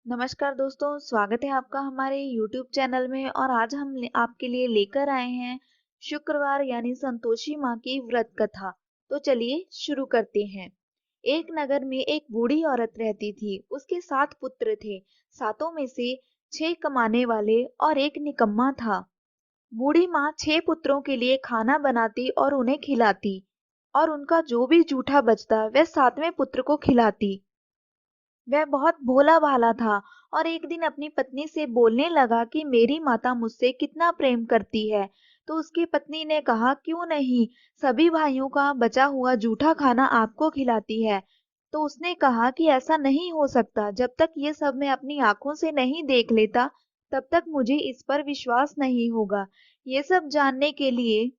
नमस्कार दोस्तों, स्वागत है आपका हमारे YouTube चैनल में। और आज हम आपके लिए लेकर आए हैं शुक्रवार यानी संतोषी माँ की व्रत कथा। तो चलिए शुरू करते हैं। एक नगर में एक बूढ़ी औरत रहती थी। उसके 7 पुत्र थे। सातों में से 6 कमाने वाले और एक निकम्मा था। बूढ़ी माँ 6 पुत्रों के लिए खाना बनाती और उन्हें खिलाती, और उनका जो भी जूठा बचता वह 7वें पुत्र को खिलाती। वह बहुत भोला भाला था और एक दिन अपनी पत्नी से बोलने लगा कि मेरी माता मुझसे कितना प्रेम करती है। तो उसकी पत्नी ने कहा, क्यों नहीं, सभी भाइयों का बचा हुआ जूठा खाना आपको खिलाती है। तो उसने कहा कि ऐसा नहीं हो सकता, जब तक ये सब मैं अपनी आंखों से नहीं देख लेता तब तक मुझे इस पर विश्वास नहीं होगा। ये सब जानने के लिए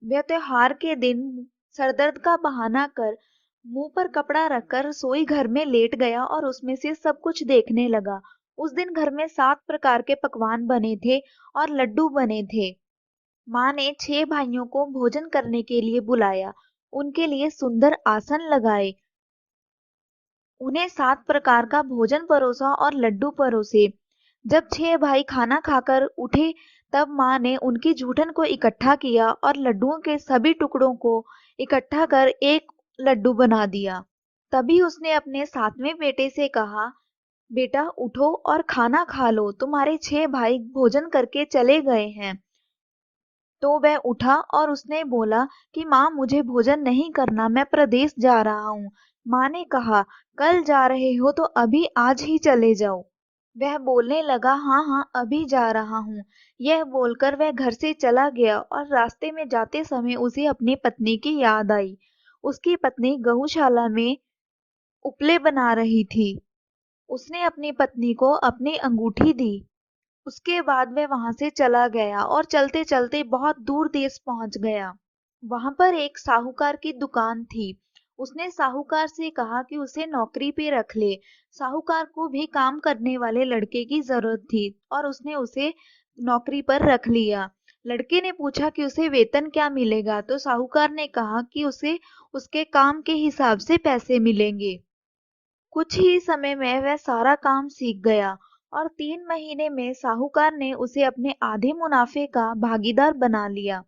वह त्योहार के दिन सरदर्द का बहाना कर मुंह पर कपड़ा रखकर रसोई घर में लेट गया और उसमें से सब कुछ देखने लगा। उस दिन घर में 7 प्रकार के पकवान बने थे और लड्डू बने थे। माँ ने 6 भाइयों को भोजन करने के लिए बुलाया, उनके लिए सुंदर आसन लगाए, उन्हें 7 प्रकार का भोजन परोसा और लड्डू परोसे। जब 6 भाई खाना खाकर उठे तब माँ ने उनकी जूठन को इकट्ठा किया और लड्डुओं के सभी टुकड़ों को इकट्ठा कर एक लड्डू बना दिया। तभी उसने अपने 7वें बेटे से कहा, बेटा उठो और खाना खा लो, तुम्हारे 6 भाई भोजन करके चले गए हैं। तो वह उठा और उसने बोला कि माँ, मुझे भोजन नहीं करना, मैं प्रदेश जा रहा हूँ। माँ ने कहा, कल जा रहे हो तो अभी आज ही चले जाओ। वह बोलने लगा, हाँ हाँ, अभी जा रहा हूँ। यह बोलकर वह घर से चला गया और रास्ते में जाते समय उसे अपनी पत्नी की याद आई। उसकी पत्नी गौशाला में उपले बना रही थी। उसने अपनी पत्नी को अपनी अंगूठी दी। उसके बाद वह वहां से चला गया और चलते चलते बहुत दूर देश पहुंच गया। वहां पर एक साहूकार की दुकान थी। उसने साहूकार से कहा कि उसे नौकरी पे रख ले। साहूकार को भी काम करने वाले लड़के की जरूरत थी और उसने उसे नौकरी पर रख लिया। लड़के ने पूछा कि उसे वेतन क्या मिलेगा, तो साहूकार ने कहा कि उसे उसके काम के हिसाब से पैसे मिलेंगे। कुछ ही समय में वह सारा काम सीख गया और 3 महीने में साहूकार ने उसे अपने आधे मुनाफे का भागीदार बना लिया।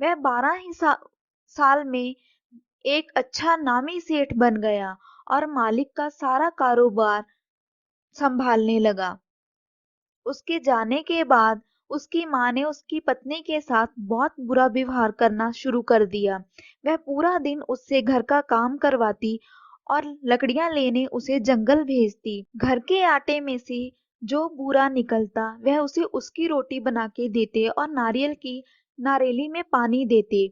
वह 12 ही साल में एक अच्छा नामी सेठ बन गया और मालिक का सारा कारोबार संभालने लगा। उसके जाने के बाद उसकी माँ ने उसकी पत्नी के साथ बहुत बुरा व्यवहार करना शुरू कर दिया। वह पूरा दिन उससे घर का काम करवाती और लकड़ियां लेने उसे जंगल भेजती। घर के आटे में से जो बुरा निकलता वह उसे उसकी रोटी बना के देते और नारियल की नारेली में पानी देते।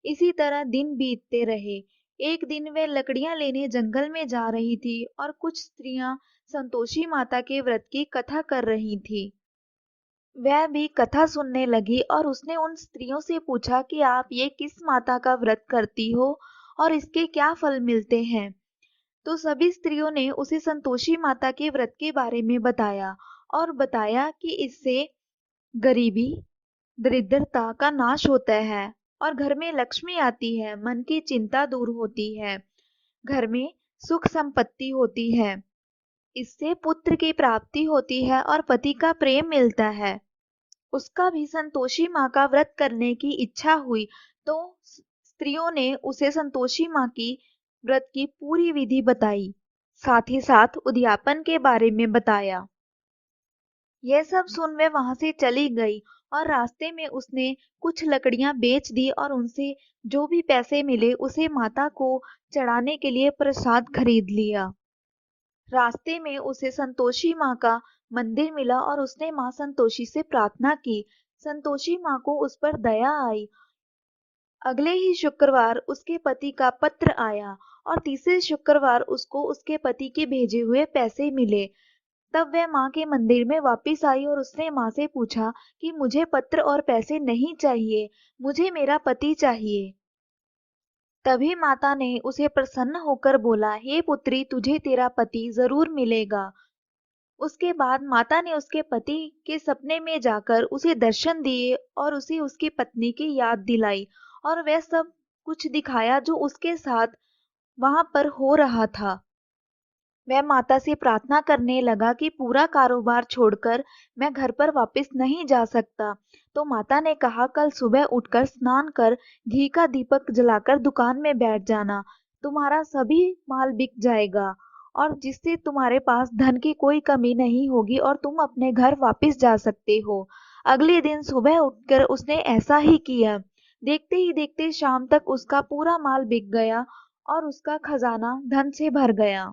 इसी तरह दिन बीतते रहे। एक दिन वह लकड़ियां लेने जंगल में जा रही थी और कुछ स्त्रियां संतोषी माता के व्रत की कथा कर रही थी। वह भी कथा सुनने लगी और उसने उन स्त्रियों से पूछा कि आप ये किस माता का व्रत करती हो और इसके क्या फल मिलते हैं। तो सभी स्त्रियों ने उसे संतोषी माता के व्रत के बारे में बताया और बताया कि इससे गरीबी, दरिद्रता का नाश होता है और घर में लक्ष्मी आती है, मन की चिंता दूर होती है, घर में सुख संपत्ति होती है, इससे पुत्र की प्राप्ति होती है और पति का प्रेम मिलता है। उसका भी संतोषी माँ का व्रत करने की इच्छा हुई, तो स्त्रियों ने उसे संतोषी माँ की व्रत की पूरी विधि बताई, साथ ही साथ उद्यापन के बारे में बताया। यह सब सुन वे वहां से चली गई और रास्ते में उसने कुछ लकड़ियां बेच दी और उनसे जो भी पैसे मिले उसे माता को चढ़ाने के लिए प्रसाद खरीद लिया। रास्ते में उसे संतोषी माँ का मंदिर मिला और उसने माँ संतोषी से प्रार्थना की। संतोषी माँ को उस पर दया आई। अगले ही शुक्रवार उसके पति का पत्र आया और तीसरे शुक्रवार उसको उसके पति के भेजे हुए पैसे मिले। तब वह माँ के मंदिर में वापस आई और उसने माँ से पूछा कि मुझे पत्र और पैसे नहीं चाहिए, मुझे मेरा पति चाहिए। तभी माता ने उसे प्रसन्न होकर बोला, हे पुत्री, तुझे तेरा पति जरूर मिलेगा। उसके बाद माता ने उसके पति के सपने में जाकर उसे दर्शन दिए और उसे उसकी पत्नी की याद दिलाई और वह सब कुछ दिखाया जो उसके साथ वहां पर हो रहा था। वह माता से प्रार्थना करने लगा कि पूरा कारोबार छोड़कर मैं घर पर वापस नहीं जा सकता। तो माता ने कहा, कल सुबह उठकर स्नान कर घी का दीपक जलाकर दुकान में बैठ जाना। तुम्हारा सभी माल बिक जाएगा और जिससे तुम्हारे पास धन की कोई कमी नहीं होगी और तुम अपने घर वापस जा सकते हो। अगले दिन सुबह उठकर उसने ऐसा ही किया। देखते ही देखते शाम तक उसका पूरा माल बिक गया और उसका खजाना धन से भर गया।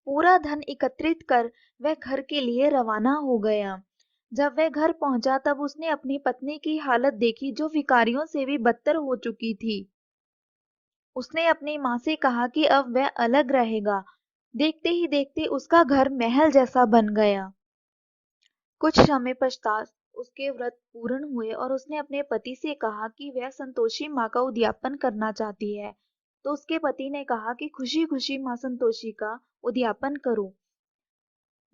पूरा धन एकत्रित कर वह घर के लिए रवाना हो गया। जब वह घर पहुंचा तब उसने अपनी पत्नी की हालत देखी जो भिखारियों से भी बदतर हो चुकी थी। उसने अपनी माँ से कहा कि अब वह अलग रहेगा। देखते ही देखते उसका घर महल जैसा बन गया। कुछ समय पश्चात उसके व्रत पूर्ण हुए और उसने अपने पति से कहा कि वह संतोषी माँ का उद्यापन करना चाहती है। तो उसके पति ने कहा कि खुशी खुशी माँ संतोषी का उद्यापन करो।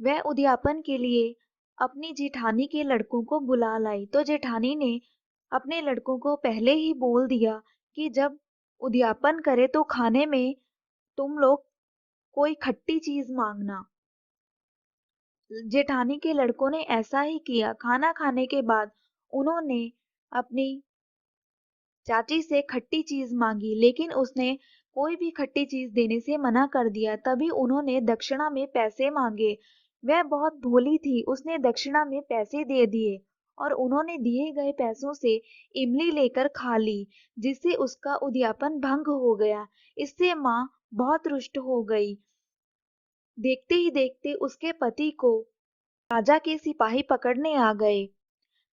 वह उद्यापन के लिए अपनी जेठानी के लड़कों को बुला लाई। तो जेठानी ने अपने लड़कों को पहले ही बोल दिया कि जब उद्यापन करे तो खाने में तुम लोग कोई खट्टी चीज मांगना। जेठानी के लड़कों ने ऐसा ही किया। खाना खाने के बाद उन्होंने अपनी चाची से खट्टी चीज मांगी, लेकिन उसने कोई भी खट्टी चीज देने से मना कर दिया। तभी उन्होंने दक्षिणा में पैसे मांगे। वह बहुत भोली थी, उसने दक्षिणा में पैसे दे दिए और उन्होंने दिए गए पैसों से इमली लेकर खा ली, जिससे उसका उद्यापन भंग हो गया। इससे माँ बहुत रुष्ट हो गई। देखते ही देखते उसके पति को राजा के सिपाही पकड़ने आ गए।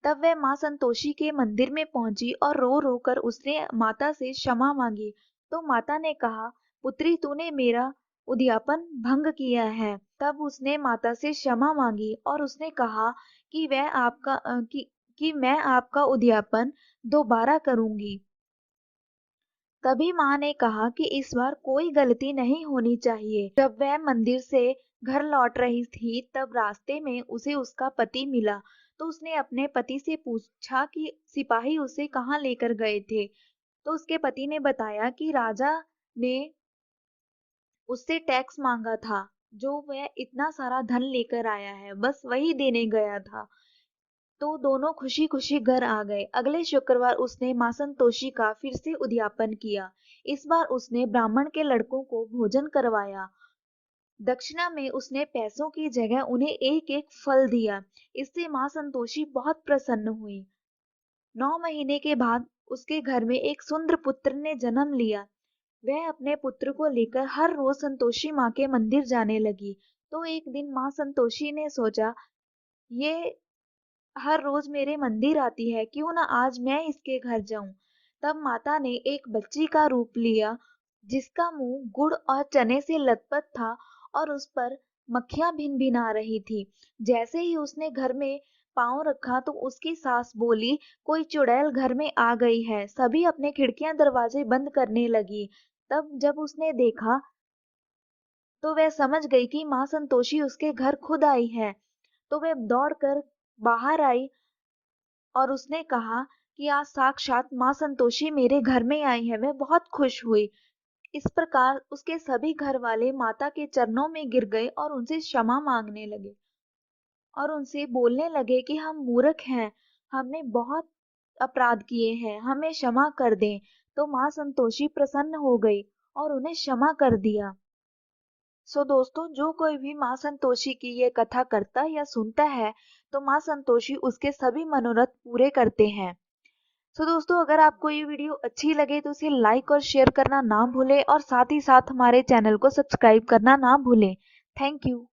तब वह माँ संतोषी के मंदिर में पहुंची और रो रो कर उसने माता से क्षमा मांगी। तो माता ने कहा, पुत्री तूने मेरा उद्यापन भंग किया है। तब उसने माता से क्षमा मांगी और उसने कहा कि वह आपका कि मैं आपका उद्यापन दोबारा करूंगी। तभी माँ ने कहा कि इस बार कोई गलती नहीं होनी चाहिए। जब वह मंदिर से घर लौट रही थी तब रास्ते में उसे उसका पति मिला। तो उसने अपने पति से पूछा कि सिपाही उसे कहाँ लेकर गए थे। तो उसके पति ने बताया कि राजा ने उससे टैक्स मांगा था, जो वह इतना सारा धन लेकर आया है, बस वही देने गया था। तो दोनों खुशी खुशी घर आ गए। अगले शुक्रवार उसने माँ संतोषी का फिर से उद्यापन किया। इस बार उसने ब्राह्मण के लड़कों को भोजन करवाया। दक्षिणा में उसने पैसों की जगह उन्हें एक एक फल दिया। इससे माँ संतोषी बहुत प्रसन्न हुई। 9 महीने के बाद उसके घर में एक सुंदर पुत्र ने जन्म लिया। वह अपने पुत्र को लेकर हर रोज संतोषी माँ के मंदिर जाने लगी। तो एक दिन माँ संतोषी ने सोचा, ये हर रोज मेरे मंदिर आती है, क्यों ना आज मैं इसके घर जाऊं। तब माता ने एक बच्ची का रूप लिया जिसका मुंह गुड़ और चने से लथपथ था और उस पर मक्खियां भिन भिन आ रही थी। जैसे ही उसने घर में पांव रखा तो उसकी सास बोली, कोई चुड़ैल घर में आ गई है। सभी अपने खिड़कियां दरवाजे बंद करने लगी। तब जब उसने देखा तो वह समझ गई कि माँ संतोषी उसके घर खुद आई है। तो वह दौड़कर बाहर आई और उसने कहा कि आज साक्षात माँ संतोषी मेरे घर में आई है। वह बहुत खुश हुई। इस प्रकार उसके सभी घर वाले माता के चरणों में गिर गए और उनसे क्षमा मांगने लगे और उनसे बोलने लगे कि हम मूर्ख हैं, हमने बहुत अपराध किए हैं, हमें क्षमा कर दें। तो माँ संतोषी प्रसन्न हो गई और उन्हें क्षमा कर दिया। सो दोस्तों, जो कोई भी माँ संतोषी की ये कथा करता या सुनता है तो माँ संतोषी उसके सभी मनोरथ पूरे करते हैं। सो दोस्तों, अगर आपको ये वीडियो अच्छी लगे तो इसे लाइक और शेयर करना ना भूलें और साथ ही साथ हमारे चैनल को सब्सक्राइब करना ना भूलें। Thank you.